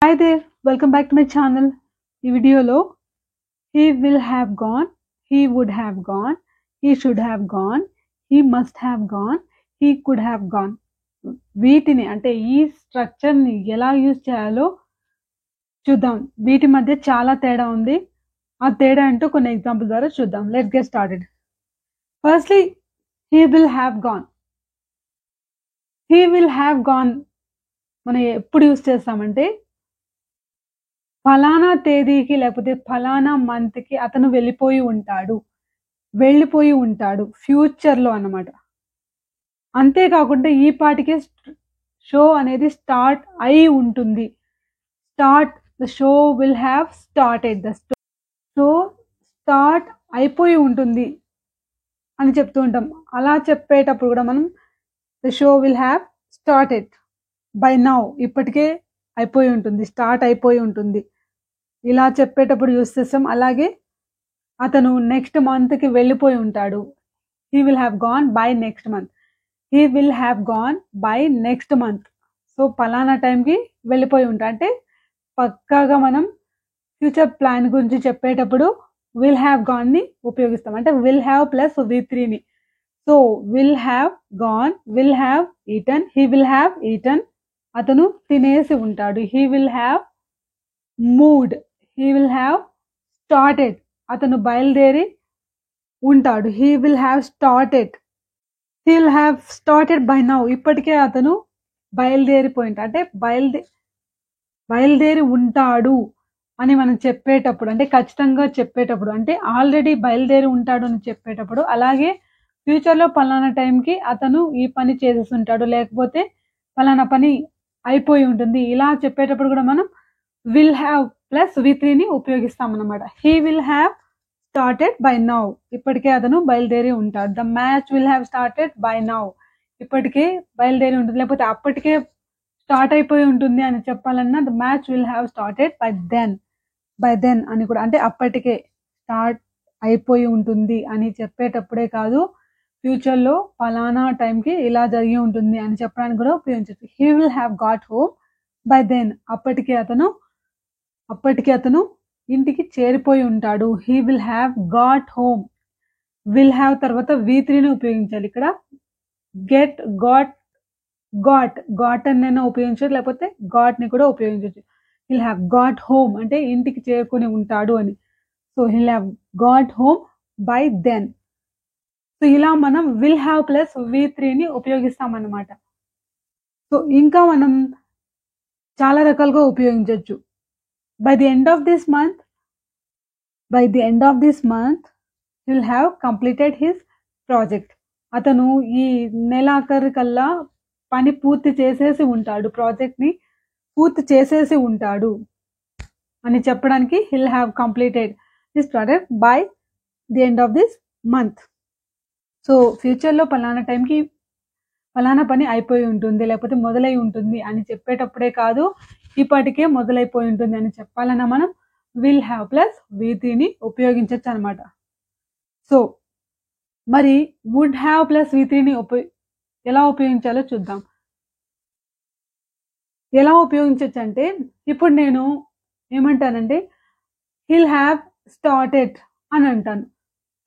Hi there, welcome back to my channel. ఈ వీడియోలో he will have gone, he would have gone, he should have gone, he must have gone, he could have gone. వీటిని అంటే ఈ స్ట్రక్చర్ని ఎలా use చేయాలో చూద్దాం. వీటి మధ్య చాలా తేడా ఉంది. ఆ తేడా ఏంటో కొన్ని ఎగ్జాంపుల్ ద్వారా చూద్దాం. Let's get started. Firstly he will have gone. he will have gone మనం ఎప్పుడు యూజ్ చేస్తామంటే ఫలానా తేదీకి లేకపోతే ఫలానా మంత్కి అతను వెళ్ళిపోయి ఉంటాడు ఫ్యూచర్లో అన్నమాట. అంతేకాకుండా ఈ పాటికి షో అనేది స్టార్ట్ అయి ఉంటుంది. The show will have started, the show start అయిపోయి ఉంటుంది అని చెప్తూ ఉంటాం. అలా చెప్పేటప్పుడు కూడా మనం the show will have started by now, ఇప్పటికే అయిపోయి ఉంటుంది, స్టార్ట్ అయిపోయి ఉంటుంది, ఇలా చెప్పేటప్పుడు యూస్ చేస్తాం. అలాగే అతను నెక్స్ట్ మంత్కి వెళ్ళిపోయి ఉంటాడు. He will have gone by next month, he will have gone by next month. So పలానా టైంకి వెళ్ళిపోయి ఉంటా అంటే పక్కాగా మనం ఫ్యూచర్ ప్లాన్ గురించి చెప్పేటప్పుడు విల్ హ్యావ్ గాన్ని ఉపయోగిస్తాం. అంటే విల్ హ్యావ్ ప్లస్ V3ని. So will have gone, will have eaten, he will have eaten, అతను తినేసి ఉంటాడు. He will have moved, he will have started, అతను బయలుదేరి ఉంటాడు. He will have started, he will have started by now, ఇప్పటికే అతను బయలుదేరిపోయింట అంటే బయలుదేరి ఉంటాడు అని మనం చెప్పేటప్పుడు, అంటే ఖచ్చితంగా చెప్పేటప్పుడు, అంటే ఆల్రెడీ బయలుదేరి ఉంటాడు అని చెప్పేటప్పుడు, అలాగే ఫ్యూచర్లో పలానా టైంకి అతను ఈ పని చేసేసి ఉంటాడు, లేకపోతే పలానా పని అయిపోయి ఉంటుంది, ఇలా చెప్పేటప్పుడు కూడా మనం విల్ హ్యావ్ ప్లస్ V3ని ఉపయోగిస్తాం అన్నమాట. He will have started by now, ఇప్పటికే అతను బయలుదేరి ఉంటాడు. The match will have started by now, ఇప్పటికే బయలుదేరి ఉంటుంది, లేకపోతే అప్పటికే స్టార్ట్ అయిపోయి ఉంటుంది అని చెప్పాలన్నా the match will have started by then అని కూడా, అంటే అప్పటికే స్టార్ట్ అయిపోయి ఉంటుంది అని చెప్పేటప్పుడే కాదు, ఫ్యూచర్లో పలానా టైంకి ఇలా జరిగి ఉంటుంది అని చెప్పడానికి కూడా ఉపయోగించవచ్చు. He will have got home by then, అప్పటికే అతను ఇంటికి చేరిపోయి ఉంటాడు. He will have got home, will have తర్వాత V3ని ఉపయోగించాలి. ఇక్కడ గెట్, గాట్ అన్నైనా ఉపయోగించవచ్చు, లేకపోతే గాట్ని కూడా ఉపయోగించవచ్చు. విల్ హ్యావ్ గాట్ హోమ్ అంటే ఇంటికి చేరుకొని ఉంటాడు అని. So will have got home by then. So ఇలా మనం విల్ హ్యావ్ ప్లస్ V3ని ఉపయోగిస్తాం అన్నమాట. సో ఇంకా మనం చాలా రకాలుగా ఉపయోగించవచ్చు. By the end of this month, he will have completed his project. అతను ఈ నెలాఖరు కల్లా పని పూర్తి చేసేసి ఉంటాడు, ప్రాజెక్ట్ని పూర్తి చేసేసి ఉంటాడు అని చెప్పడానికి he'll have completed this project by the end of this month. So ఫ్యూచర్లో పలానా టైంకి పలానా పని అయిపోయి ఉంటుంది, లేకపోతే మొదలై ఉంటుంది అని చెప్పేటప్పుడే కాదు, ఇప్పటికే మొదలైపోయి ఉంటుంది అని చెప్పాలన్నా మనం విల్ హ్యావ్ ప్లస్ V3ని ఉపయోగించవచ్చు అనమాట. సో మరి వుడ్ హ్యావ్ ప్లస్ V3ని ఎలా ఉపయోగించాలో చూద్దాం. ఎలా ఉపయోగించవచ్చు అంటే ఇప్పుడు నేను ఏమంటానంటే హిల్ హ్యావ్ స్టార్టెడ్ అని అంటాను,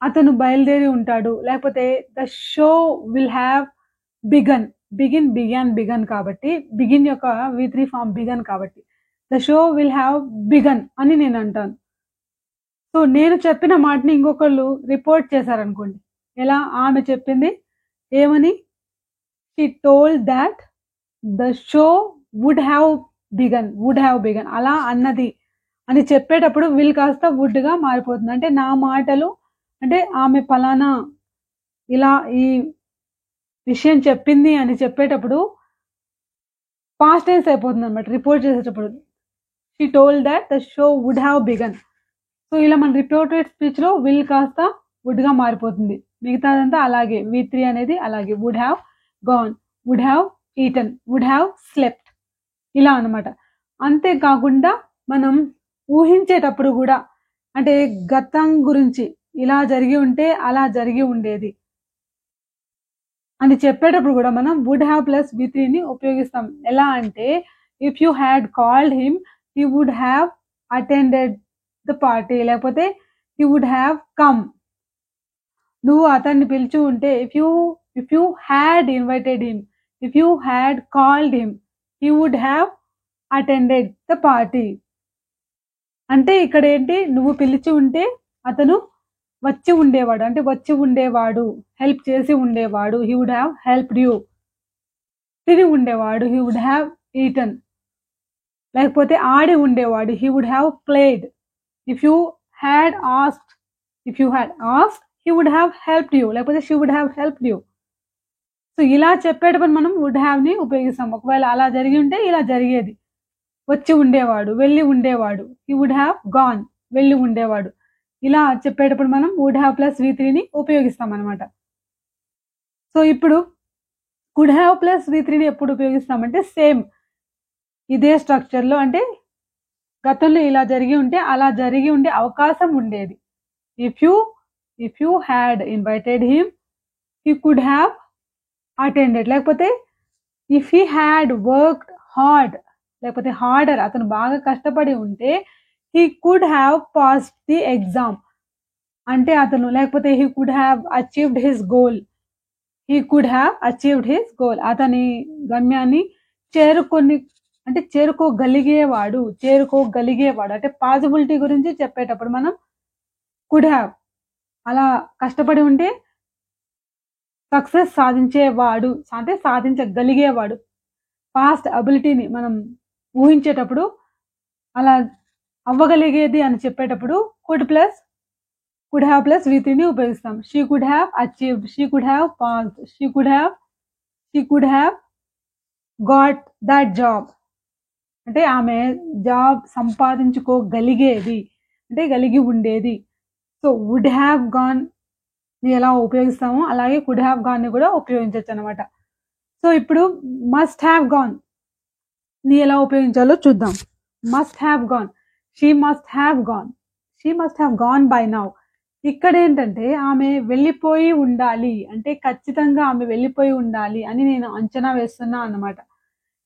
అతను బయలుదేరి ఉంటాడు, లేకపోతే the show will have began కాబట్టి బిగిన్ యొక్క V3 ఫామ్ బిగన్ కాబట్టి the show will have began అని నేను అంటాను. సో నేను చెప్పిన మాటని ఇంకొకళ్ళు రిపోర్ట్ చేశారనుకోండి, ఎలా ఆమె చెప్పింది ఏమని, she told that the show would have begun అలా అన్నది అని చెప్పేటప్పుడు విల్ కాస్త వుడ్గా మారిపోతుంది. అంటే నా మాటలు, అంటే ఆమె పలానా ఇలా ఈ విషయం చెప్పింది అని చెప్పేటప్పుడు పాస్ట్ టెన్స్ అయిపోతుంది అనమాట. రిపోర్ట్ చేసేటప్పుడు she told that the show would have begun. So ఇలా మన రిపోర్టెడ్ స్పీచ్లో విల్ కాస్త వుడ్గా మారిపోతుంది. మిగతాదంతా అలాగే, V3 అనేది అలాగే, would have gone, would have eaten, would have slept, ఇలా అనమాట. అంతేకాకుండా మనం ఊహించేటప్పుడు కూడా, అంటే గతం గురించి ఇలా జరిగి ఉంటే అలా జరిగి ఉండేది అని చెప్పేటప్పుడు కూడా మనం వుడ్ హ్యావ్ ప్లస్ V3ని ఉపయోగిస్తాం. ఎలా అంటే if you had called him he would have attended the party, లేకపోతే he would have come. నువ్వు అతన్ని పిలిచి ఉంటే if you had invited him, if you had called him, he would have attended the party. అంటే ఇక్కడ ఏంటి, నువ్వు పిలిచి ఉంటే అతను వచ్చి ఉండేవాడు, అంటే వచ్చి ఉండేవాడు, హెల్ప్ చేసి ఉండేవాడు. he would have helped you. తిని ఉండేవాడు, he would have eaten. లేకపోతే ఆడి ఉండేవాడు, he would have played. if you had asked, he would have helped you, లేకపోతే she would have helped you. So ఇలా చెప్పేటప్పుడు మనం would have ని ఉపయోగిస్తాం. ఒకవేళ అలా జరిగి ఉంటే ఇలా జరిగేది, వచ్చి ఉండేవాడు, వెళ్ళి ఉండేవాడు, he would have gone, వెళ్ళి ఉండేవాడు. ఇలా చెప్పేటప్పుడు మనం would have plus V3 ని ఉపయోగిస్తాం అనమాట. సో ఇప్పుడు could have plus V3 ని ఎప్పుడు ఉపయోగిస్తామంటే సేమ్ ఇదే స్ట్రక్చర్లో, అంటే గతంలో ఇలా జరిగి ఉంటే అలా జరిగి ఉండే అవకాశం ఉండేది. if you had invited him, he could have attended. లేకపోతే if he had worked hard, లేకపోతే harder, అతను బాగా కష్టపడి ఉంటే he could have passed the exam. అంటే అతను, లేకపోతే he could have achieved his goal. he could have achieved his goal. అతని గమ్యాన్ని చేరుకోగలిగేవాడు అంటే పాసిబిలిటీ గురించి చెప్పేటప్పుడు మనం కుడ్ హ్యావ్, అలా కష్టపడి ఉంటే సక్సెస్ సాధించేవాడు, అంటే సాధించగలిగేవాడు. పాస్ట్ అబిలిటీని మనం ఊహించేటప్పుడు అలా అవ్వగలిగేది అని చెప్పేటప్పుడు కుడ్ హ్యావ్ ప్లస్ V3 ని ఉపయోగిస్తాం. She could have achieved, she could have passed, she could have got that job. అంటే ఆమె జాబ్ సంపాదించుకోగలిగేది, అంటే కలిగి ఉండేది. సో వుడ్ హ్యావ్ గాన్ ని ఎలా ఉపయోగిస్తామో అలాగే కుడ్ హ్యావ్ గాన్ ని కూడా ఉపయోగించవచ్చు అనమాట. సో ఇప్పుడు మస్ట్ హ్యావ్ గాన్ ని ఎలా ఉపయోగించాలో చూద్దాం. Must have gone, she must have gone by now. ఇక్కడ ఏంటంటే ఆమె వెళ్ళిపోయి ఉండాలి, అంటే ఖచ్చితంగా ఆమె వెళ్ళిపోయి ఉండాలి అని నేను అంచనా వేస్తున్నా అన్నమాట.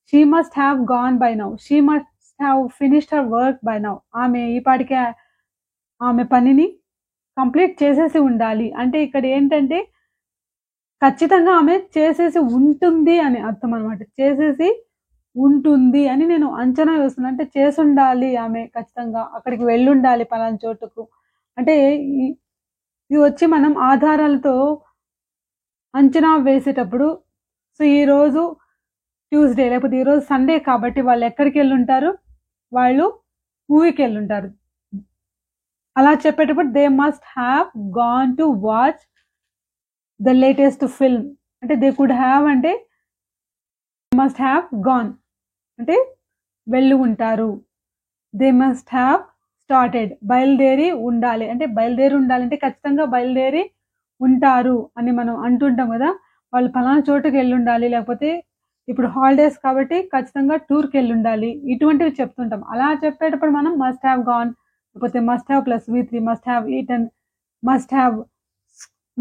She must have gone by now, she must have finished her work by now. ఆమె ఈ పాటికే ఆమె పనిని కంప్లీట్ చేసేసి ఉండాలి, అంటే ఇక్కడ ఏంటంటే ఖచ్చితంగా ఆమె చేసేసి ఉంటుంది అని అర్థం అనమాట. చేసేసి ఉంటుంది అని నేను అంచనా వేస్తున్నా, అంటే చేసి ఉండాలి, ఆమె ఖచ్చితంగా అక్కడికి వెళ్ళుండాలి పలానా చోటుకు. అంటే ఇది వచ్చి మనం ఆధారాలతో అంచనా వేసేటప్పుడు, సో ఈరోజు ట్యూస్డే లేకపోతే ఈరోజు సండే కాబట్టి వాళ్ళు ఎక్కడికి వెళ్ళుంటారు, వాళ్ళు మూవీకి వెళ్ళుంటారు. అలా చెప్పేటప్పుడు they must have gone to watch the latest film. అంటే దే కుడ్ హ్యావ్ అంటే మస్ట్ హ్యావ్ గాన్ అంటే వెళ్ళి ఉంటారు. దే మస్ట్ హ్యావ్ స్టార్టెడ్, బయలుదేరి ఉండాలి, అంటే బయలుదేరి ఉండాలి అంటే ఖచ్చితంగా బయలుదేరి ఉంటారు అని మనం అంటుంటాం కదా. వాళ్ళు ఫలానా చోటుకి వెళ్ళి ఉండాలి, లేకపోతే ఇప్పుడు హాలిడేస్ కాబట్టి ఖచ్చితంగా టూర్కి వెళ్ళి ఉండాలి, ఇటువంటివి చెప్తుంటాం. అలా చెప్పేటప్పుడు మనం మస్ట్ హ్యావ్ గాన్, లేకపోతే must have plus V3, must have eaten,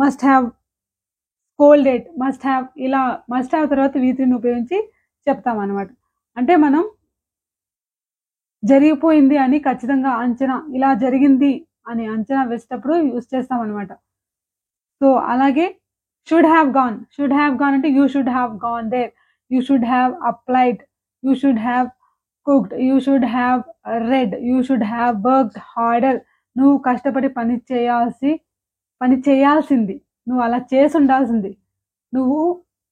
must have scolded, ఇలా మస్ట్ హ్యావ్ తర్వాత V3ని ఉపయోగించి చెప్తాం అనమాట. అంటే మనం జరిగిపోయింది అని ఖచ్చితంగా అంచనా, ఇలా జరిగింది అని అంచనా వేసేటప్పుడు యూజ్ చేస్తాం అనమాట. సో అలాగే షుడ్ హ్యావ్ గాన్ అంటే you should have gone there, you should have applied, you should have cooked, you should have read, you should have worked harder. నువ్వు కష్టపడి పని చేయాల్సింది, నువ్వు అలా చేసి ఉండాల్సింది, నువ్వు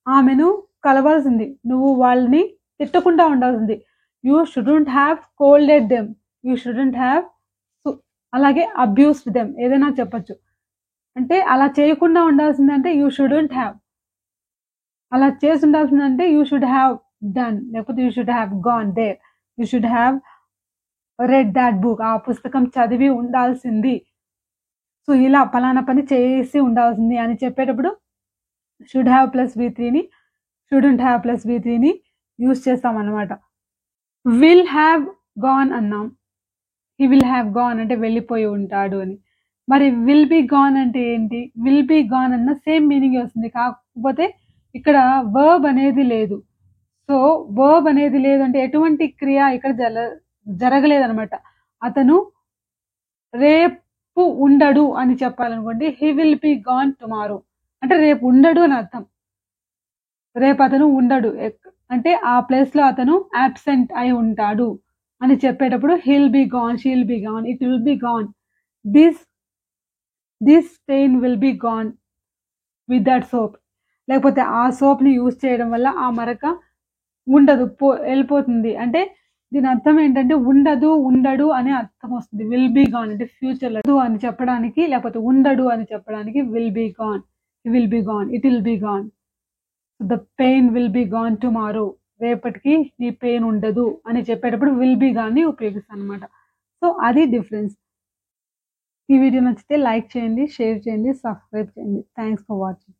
ఆమెను కలవాల్సింది, నువ్వు వాళ్ళని తిట్టకుండా ఉండాల్సింది. You shouldn't have scolded them, you shouldn't have, అలాగే అబ్యూస్డ్ దెమ్, ఏదైనా చెప్పచ్చు. అంటే అలా చేయకుండా ఉండాల్సింది అంటే యూ షుడెంట్ హ్యావ్, అలా చేసి ఉండాల్సిందంటే యూ షుడ్ హ్యావ్ డన్, లేకపోతే you should have gone there, you should have read that book, ఆ పుస్తకం చదివి ఉండాల్సింది. సో ఇలా పలానా పని చేసి ఉండాల్సింది అని చెప్పేటప్పుడు షుడ్ హ్యావ్ ప్లస్ V3ని, షుడెంట్ హ్యావ్ ప్లస్ V3ని యూజ్ చేస్తాం అన్నమాట. విల్ హ్యావ్ గాన్ అన్నాం, హీ విల్ హ్యావ్ గాన్ అంటే వెళ్ళిపోయి ఉంటాడు అని. మరి విల్ బి గాన్ అంటే ఏంటి? విల్ బి గాన్ అన్న సేమ్ మీనింగ్ వస్తుంది, కాకపోతే ఇక్కడ వర్బ్ అనేది లేదు. సో వర్బ్ అనేది లేదు అంటే ఎటువంటి క్రియ ఇక్కడ జరగలేదనమాట. అతను రేపు ఉండడు అని చెప్పాలనుకోండి, he will be gone tomorrow అంటే రేపు ఉండడు అని అర్థం. రేపు అతను ఉండడు అంటే ఆ ప్లేస్ లో అతను అబ్సెంట్ అయి ఉంటాడు అని చెప్పేటప్పుడు he'll be gone, she'll be gone, it will be gone, this stain will be gone with that soap. లేకపోతే ఆ సోప్ ని యూజ్ చేయడం వల్ల ఆ మరక ఉండదు, వెళ్ళిపోతుంది. అంటే దీని అర్థం ఏంటంటే ఉండదు, ఉండడు అనే అర్థం వస్తుంది. విల్ బి గాన్ అంటే ఫ్యూచర్ లో అని చెప్పడానికి, లేకపోతే ఉండడు అని చెప్పడానికి will be gone, will be gone, it will be gone. The pain will be gone tomorrow, రేపటికి నీ పెయిన్ ఉండదు అని చెప్పేటప్పుడు విల్ బి గాన్ ని ఉపయోగిస్తాను అనమాట. సో అది డిఫరెన్స్. ఈ వీడియో నచ్చితే లైక్ చేయండి, షేర్ చేయండి, సబ్స్క్రైబ్ చేయండి. Thanks for watching.